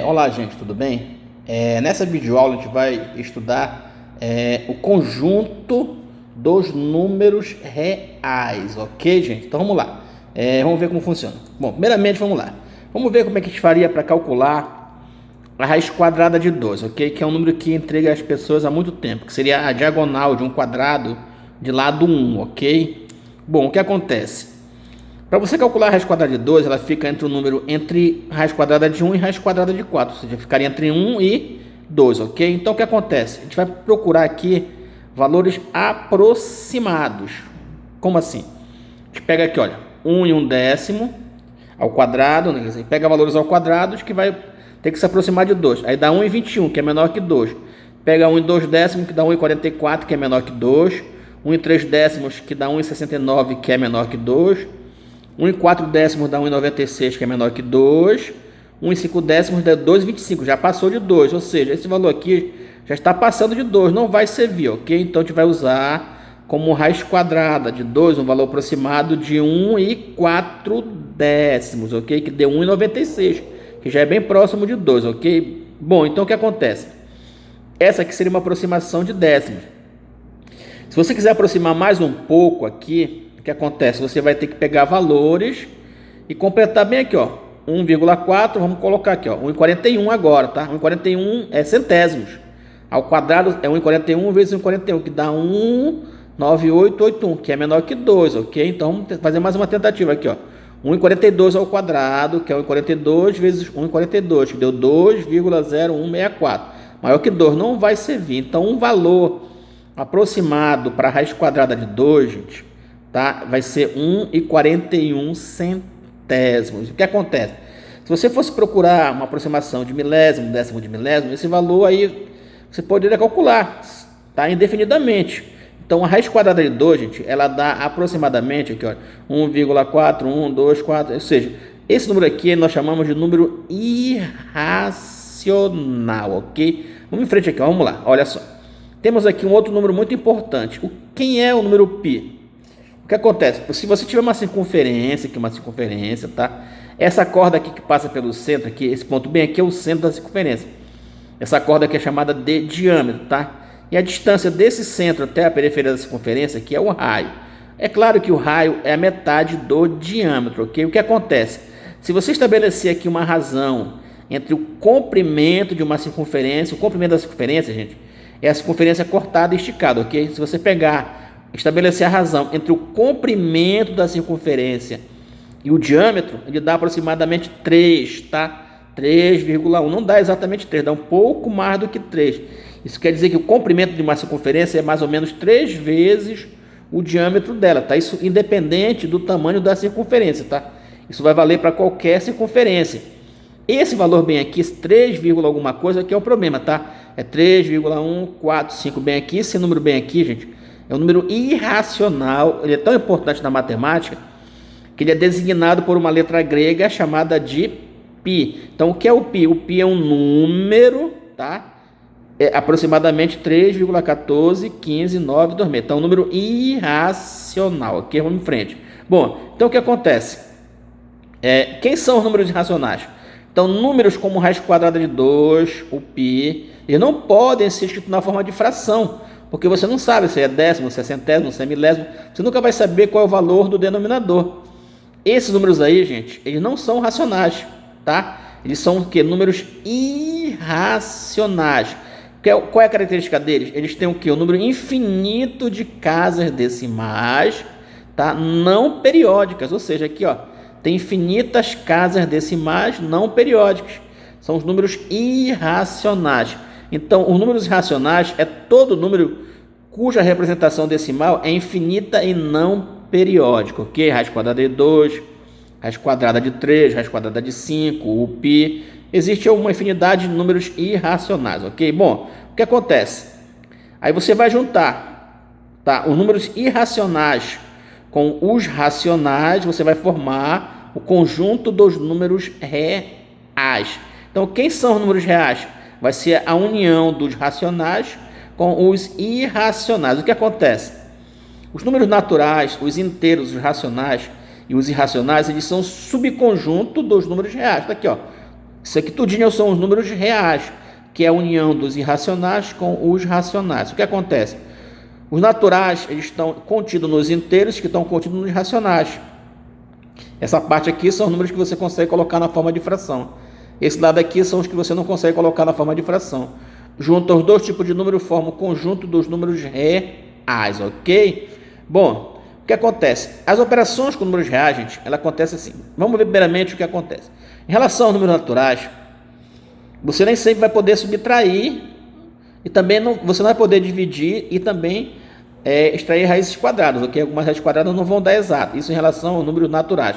Olá, gente, tudo bem? Nessa videoaula a gente vai estudar o conjunto dos números reais, ok, gente? Então vamos lá, vamos ver como funciona. Bom, primeiramente vamos lá, vamos ver como é que a gente faria para calcular a raiz quadrada de 2, ok? Que é um número que intriga as pessoas há muito tempo, que seria a diagonal de um quadrado de lado 1, ok? Bom, o que acontece? Para você calcular a raiz quadrada de 2, ela fica entre o número entre raiz quadrada de 1 e raiz quadrada de 4, ou seja, ficaria entre 1 e 2, ok? Então o que acontece? A gente vai procurar aqui valores aproximados. Como assim? A gente pega aqui, olha, 1 e 1/10 ao quadrado, né? Pega valores ao quadrado que vai ter que se aproximar de 2. Aí dá 1 e 21, que é menor que 2. Pega 1 e 2/10, que dá 1 e 44, que é menor que 2. 1 e 3/10, que dá 1 e 69, que é menor que 2. 1 e 4/10 dá 1,96, que é menor que 2. 1 e 5/10 dá 2,25, já passou de 2, ou seja, esse valor aqui já está passando de 2, não vai servir, ok? Então a gente vai usar como raiz quadrada de 2, um valor aproximado de 1 e 4/10, ok? Que deu 1,96, que já é bem próximo de 2, ok? Bom, então o que acontece? Essa aqui seria uma aproximação de décimos. Se você quiser aproximar mais um pouco aqui, o que acontece? Você vai ter que pegar valores e completar bem aqui, ó, 1,4, vamos colocar aqui, ó, 1,41 agora, tá? 1,41 é centésimos. Ao quadrado é 1,41 vezes 1,41, que dá 1,9881, que é menor que 2, ok? Então vamos fazer mais uma tentativa aqui, ó. 1,42 ao quadrado, que é 1,42 vezes 1,42, que deu 2,0164. Maior que 2, não vai servir. Então um valor aproximado para a raiz quadrada de 2, gente, tá? Vai ser 1,41 centésimos. O que acontece? Se você fosse procurar uma aproximação de milésimo, décimo de milésimo, esse valor aí você poderia calcular, tá? Indefinidamente. Então a raiz quadrada de 2, gente, ela dá aproximadamente aqui, ó, 1,4124, ou seja, esse número aqui nós chamamos de número irracional, ok? Vamos em frente aqui, ó, vamos lá, olha só. Temos aqui um outro número muito importante. Quem é o número π? O que acontece? Se você tiver uma circunferência, tá? Essa corda aqui que passa pelo centro, aqui, esse ponto bem aqui é o centro da circunferência. Essa corda aqui é chamada de diâmetro, tá? E a distância desse centro até a periferia da circunferência aqui é o raio. É claro que o raio é a metade do diâmetro, ok? O que acontece? Se você estabelecer aqui uma razão entre o comprimento de uma circunferência, o comprimento da circunferência, gente, é a circunferência cortada e esticada, ok? Se você estabelecer a razão entre o comprimento da circunferência e o diâmetro, ele dá aproximadamente 3, tá? 3,1, não dá exatamente 3, dá um pouco mais do que 3. Isso quer dizer que o comprimento de uma circunferência é mais ou menos 3 vezes o diâmetro dela, tá? Isso independente do tamanho da circunferência, tá? Isso vai valer para qualquer circunferência. Esse valor bem aqui, esse 3, alguma coisa, aqui é o problema, tá? É 3,145 bem aqui. Esse número bem aqui, gente, é um número irracional. Ele é tão importante na matemática que ele é designado por uma letra grega chamada de π. Então, o que é o π? O π é um número, tá? É aproximadamente 3,1415926. Então, um número irracional, ok? Vamos em frente. Bom, então o que acontece? Quem são os números irracionais? Então, números como raiz quadrada de 2, o π, eles não podem ser escritos na forma de fração, porque você não sabe se é décimo, se é centésimo, se é milésimo, você nunca vai saber qual é o valor do denominador. Esses números aí, gente, eles não são racionais, tá? Eles são o quê? Números irracionais. Qual é a característica deles? Eles têm o quê? Um número infinito de casas decimais, tá? Não periódicas, ou seja, aqui, ó, tem infinitas casas decimais não periódicas. São os números irracionais. Então, os números irracionais é todo número cuja representação decimal é infinita e não periódica, ok? Raiz quadrada de 2, raiz quadrada de 3, raiz quadrada de 5, o π. Existe uma infinidade de números irracionais, ok? Bom, o que acontece? Aí você vai juntar, tá, os números irracionais com os racionais, você vai formar o conjunto dos números reais. Então, quem são os números reais? Vai ser a união dos racionais com os irracionais. O que acontece? Os números naturais, os inteiros, os racionais e os irracionais, eles são subconjunto dos números reais. Tá aqui, ó. Isso aqui tudinho são os números reais, que é a união dos irracionais com os racionais. O que acontece? Os naturais, eles estão contidos nos inteiros, que estão contidos nos racionais. Essa parte aqui são os números que você consegue colocar na forma de fração. Esse lado aqui são os que você não consegue colocar na forma de fração. Junta os dois tipos de número, forma o conjunto dos números reais, ok? Bom, o que acontece? As operações com números reais, gente, ela acontece assim. Vamos ver primeiramente o que acontece. Em relação aos números naturais, você nem sempre vai poder subtrair e também você não vai poder dividir e também extrair raízes quadradas, ok? Algumas raízes quadradas não vão dar exato. Isso em relação aos números naturais.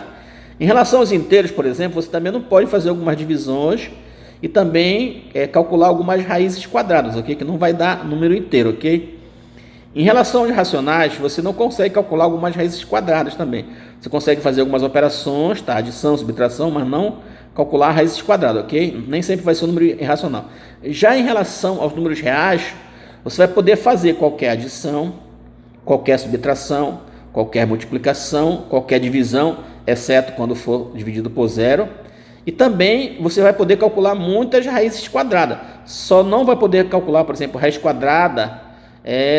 Em relação aos inteiros, por exemplo, você também não pode fazer algumas divisões e também calcular algumas raízes quadradas, ok? Que não vai dar número inteiro, ok? Em relação aos racionais, você não consegue calcular algumas raízes quadradas também. Você consegue fazer algumas operações, tá? Adição, subtração, mas não calcular raízes quadradas, ok? Nem sempre vai ser um número irracional. Já em relação aos números reais, você vai poder fazer qualquer adição, qualquer subtração, qualquer multiplicação, qualquer divisão, exceto quando for dividido por zero. E também você vai poder calcular muitas raízes quadradas. Só não vai poder calcular, por exemplo, raiz quadrada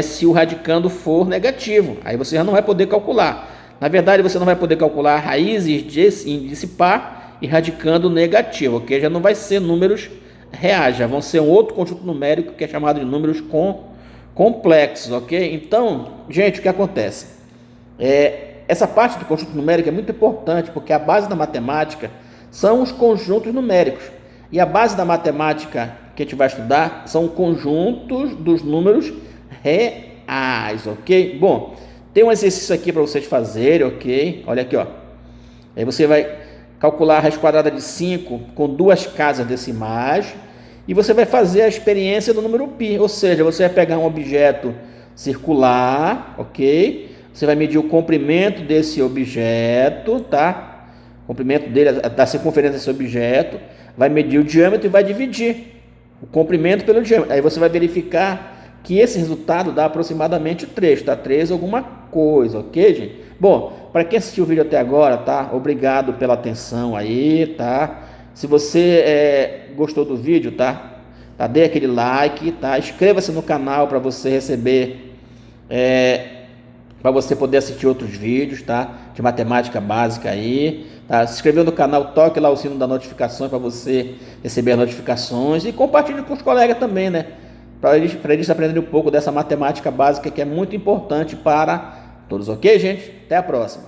se o radicando for negativo. Aí você já não vai poder calcular. Na verdade, você não vai poder calcular raízes de índice par e radicando negativo, ok? Já não vai ser números reais, já vão ser um outro conjunto numérico que é chamado de números complexos, ok? Então, gente, o que acontece? Essa parte do conjunto numérico é muito importante, porque a base da matemática são os conjuntos numéricos. E a base da matemática que a gente vai estudar são conjuntos dos números reais, ok? Bom, tem um exercício aqui para vocês fazerem, ok? Olha aqui, ó. Aí você vai calcular a raiz quadrada de 5 com duas casas decimais e você vai fazer a experiência do número π, ou seja, você vai pegar um objeto circular, ok? Você vai medir o comprimento desse objeto, tá? O comprimento dele, da circunferência desse objeto, vai medir o diâmetro e vai dividir o comprimento pelo diâmetro. Aí você vai verificar que esse resultado dá aproximadamente 3, tá? 3 alguma coisa, ok, gente? Bom, para quem assistiu o vídeo até agora, tá? Obrigado pela atenção aí, tá? Se você gostou do vídeo, tá? Dê aquele like, tá? Inscreva-se no canal para você receber, para você poder assistir outros vídeos, tá? De matemática básica aí, tá? Se inscreveu no canal, toque lá o sino da notificação para você receber as notificações e compartilhe com os colegas também, né? Para eles aprenderem um pouco dessa matemática básica que é muito importante para todos, ok, gente? Até a próxima!